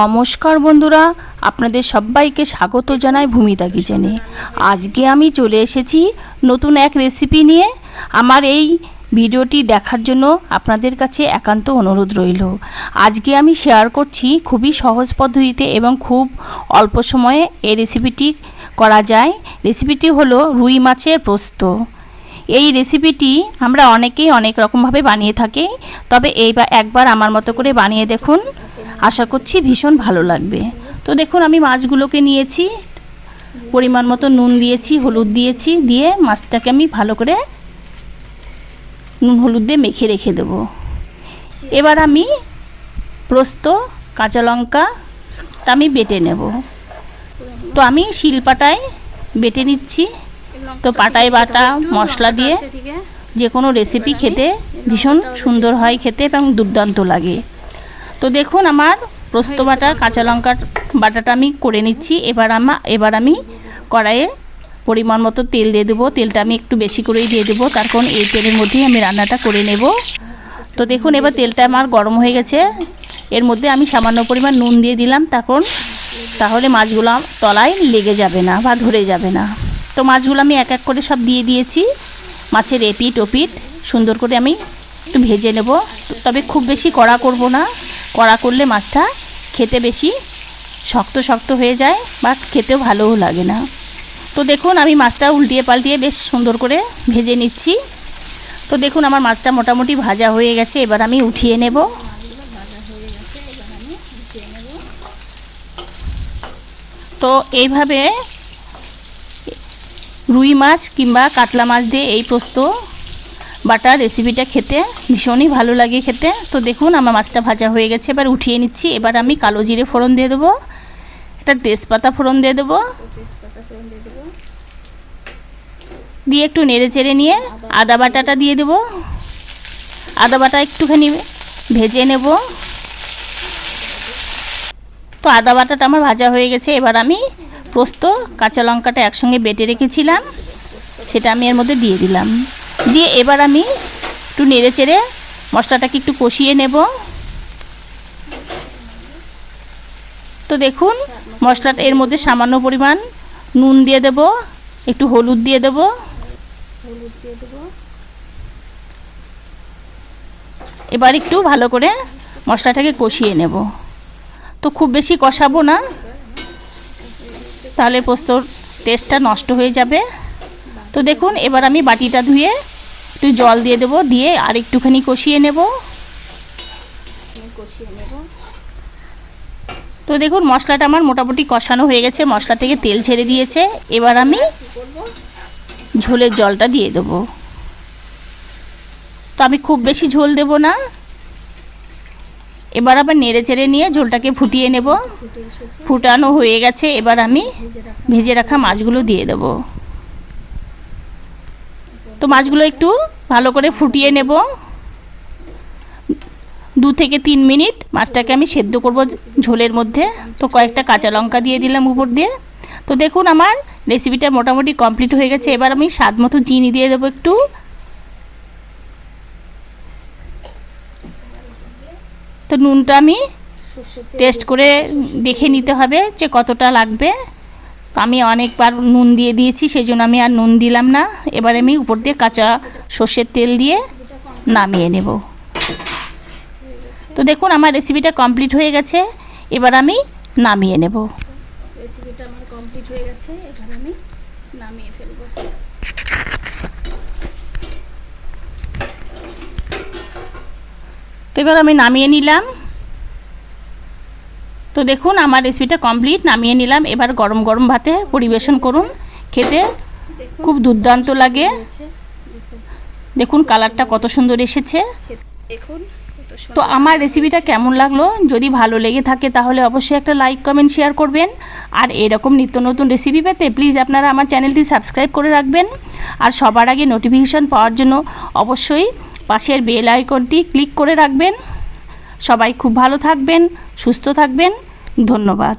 নমস্কার বন্ধুরা, আপনাদের সবাইকে স্বাগত জানাই ভূমিতা কিচেনে। আজকে আমি চলে এসেছি নতুন এক রেসিপি নিয়ে। আমার এই ভিডিওটি দেখার জন্য আপনাদের কাছে একান্ত অনুরোধ রইল। আজকে আমি শেয়ার করছি খুবই সহজ পদ্ধতিতে এবং খুব অল্প সময়ে এই রেসিপিটি করা যায়। রেসিপিটি হলো রুই মাছের পোস্ত। এই রেসিপিটি আমরা অনেকেই অনেক রকমভাবে বানিয়ে থাকি, তবে একবার আমার মতো করে বানিয়ে দেখুন, আশা করছি ভীষণ ভালো লাগবে। তো দেখুন, আমি মাছগুলোকে নিয়েছি, পরিমাণ মতো নুন দিয়েছি, হলুদ দিয়েছি, দিয়ে মাছটাকে আমি ভালো করে নুন হলুদ দিয়ে মেখে রেখে দেব। এবার আমি পোস্ত, কাঁচা লঙ্কাটা আমি বেটে নেব। তো আমি শিলপাটায় বেটে নিচ্ছি। তো পাটায় বাটা মশলা দিয়ে যে কোনো রেসিপি খেতে ভীষণ সুন্দর হয় খেতে এবং দুর্দান্ত লাগে। তো দেখুন, আমার পোস্ত বাটা, কাঁচা লঙ্কার বাটাটা আমি করে নিচ্ছি। এবার আমি কড়াইয়ে পরিমাণ মতো তেল দিয়ে দেবো। তেলটা আমি একটু বেশি করেই দিয়ে দেবো, তার কারণ এই তেলের মধ্যেই আমি রান্নাটা করে নেব। তো দেখুন, এবার তেলটা আমার গরম হয়ে গেছে। এর মধ্যে আমি সামান্য পরিমাণ নুন দিয়ে দিলাম, তাহলে মাছগুলো তলায় লেগে যাবে না বা ধরে যাবে না। তো মাছগুলো আমি এক এক করে সব দিয়ে দিয়েছি। মাছের এপিট ওপিট সুন্দর করে আমি একটু ভেজে নেব। তবে খুব বেশি কড়া করব না, কড়া করলে মাছটা খেতে বেশি শক্ত শক্ত হয়ে যায় বা খেতেও ভালোও লাগে না। তো দেখুন, আমি মাছটা উল্টিয়ে পাল্টিয়ে বেশ সুন্দর করে ভেজে নিচ্ছি। তো দেখুন, আমার মাছটা মোটামুটি ভাজা হয়ে গেছে। এবার আমি উঠিয়ে নেব। তো এইভাবে রুই মাছ কিংবা কাতলা মাছ দিয়ে এই পোস্ত বাটা রেসিপিটা খেতে ভীষণই ভালো লাগে খেতে। তো দেখুন, আমার মাছটা ভাজা হয়ে গেছে, এবার উঠিয়ে নিচ্ছি। এবার আমি কালো জিরে ফোড়ন দিয়ে দেবো, একটা তেজপাতা ফোড়ন দিয়ে দেবো, দিয়ে একটু নেড়ে চেড়ে নিয়ে আদা বাটাটা দিয়ে দেবো। আদা বাটা একটুখানি ভেজে নেব। তো আদা বাটাটা আমার ভাজা হয়ে গেছে। এবার আমি পোস্ত, কাঁচা লঙ্কাটা একসঙ্গে বেটে রেখেছিলাম, সেটা আমি এর মধ্যে দিয়ে দিলাম। দিয়ে এবার আমি একটু নেড়ে চেড়ে মশলাটাকে একটু কষিয়ে নেব। তো দেখুন, মশলাটা এর মধ্যে সামান্য পরিমাণ নুন দিয়ে দেব, একটু হলুদ দিয়ে দেব, এবার একটু ভালো করে মশলাটাকে কষিয়ে নেব। তো খুব বেশি কষাবো না, তাহলে পোস্তর টেস্টটা নষ্ট হয়ে যাবে। তো দেখুন, এবার আমি বাটিটা ধুয়ে একটু জল দিয়ে দেবো, দিয়ে আর একটুখানি কষিয়ে নেব। তো দেখুন, মশলাটা আমার মোটামুটি কষানো হয়ে গেছে, মশলা থেকে তেল ছেড়ে দিয়েছে। এবার আমি ঝোলের জলটা দিয়ে দেবো। তো আমি খুব বেশি ঝোল দেব না। এবার আবার নেড়ে চেড়ে নিয়ে ঝোলটাকে ফুটিয়ে নেব। ফুটানো হয়ে গেছে। এবার আমি ভেজে রাখা মাছগুলো দিয়ে দেব। তো মাছগুলো একটু ভালো করে ফুটিয়ে নেব। 2 থেকে 3 মিনিট মাছটাকে আমি সেদ্ধ করব ঝোলের মধ্যে। তো কয়েকটা কাঁচা লঙ্কা দিয়ে দিলাম উপর দিয়ে। তো দেখুন, আমার রেসিপিটা মোটামুটি কমপ্লিট হয়ে গেছে। এবার আমি স্বাদ মতো চিনি দিয়ে দেবো একটু। তো নুনটা আমি টেস্ট করে দেখে নিতে হবে যে কতটা লাগবে। তো আমি অনেকবার নুন দিয়ে দিয়েছি, সেই জন্য আমি আর নুন দিলাম না। এবার আমি উপর দিয়ে কাঁচা সর্ষের তেল দিয়ে নামিয়ে নেব। তো দেখুন, আমার রেসিপিটা কমপ্লিট হয়ে গেছে। এবার আমি নামিয়ে নেব। রেসিপিটা আমার কমপ্লিট হয়ে গেছে, এবার আমি নামিয়ে ফেলবো। তো এবার আমি নামিয়ে নিলাম। তো দেখুন, আমার রেসিপিটা কমপ্লিট, নামিয়ে নিলাম। এবার গরম গরম ভাতে পরিবেশন করুন, খেতে খুব দুর্দান্ত লাগে। দেখুন কালারটা কত সুন্দর এসেছে। দেখুন, তো আমার রেসিপিটা কেমন লাগলো, যদি ভালো লেগে থাকে তাহলে অবশ্যই একটা লাইক কমেন্ট শেয়ার করবেন। আর এরকম নিত্য নতুন রেসিপি পেতে প্লিজ আপনারা আমার চ্যানেলটি সাবস্ক্রাইব করে রাখবেন। আর সবার আগে নোটিফিকেশান পাওয়ার জন্য অবশ্যই পাশের বেল আইকনটি ক্লিক করে রাখবেন। সবাই খুব ভালো থাকবেন, সুস্থ থাকবেন। ধন্যবাদ।